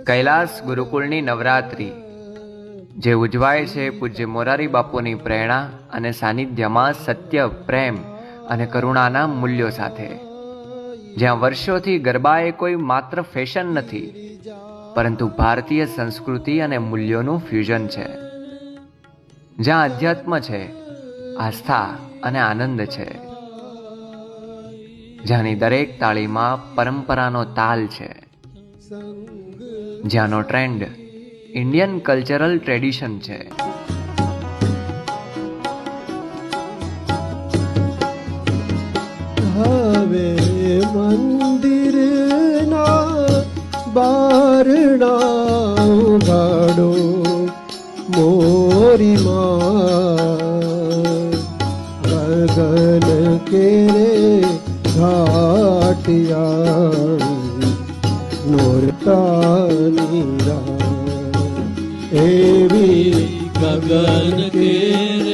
કૈલાસ ગુરુકુળની નવરાત્રિ જે ઉજવાય છે પૂજ્ય મોરારી બાપુની પ્રેરણા અને સાનિધ્યમાં સત્ય, પ્રેમ અને કરુણાના મૂલ્યો સાથે, જ્યાં વર્ષોથી ગરબા એ કોઈ માત્ર ફેશન નથી, પરંતુ ભારતીય સંસ્કૃતિ અને મૂલ્યોનું ફ્યુઝન છે, જ્યાં અધ્યાત્મ છે, આસ્થા અને આનંદ છે, જ્યાંની દરેક તાળીમાં પરંપરાનો તાલ છે, જ્યાંનો ટ્રેન્ડ ઇન્ડિયન કલ્ચરલ ટ્રેડિશન છે. હવે મંદિરના બારણા ઉઘાડો મોરી માં, ગગન કેરે ઘાટિયા નોરતાની એવી ગગન કેરે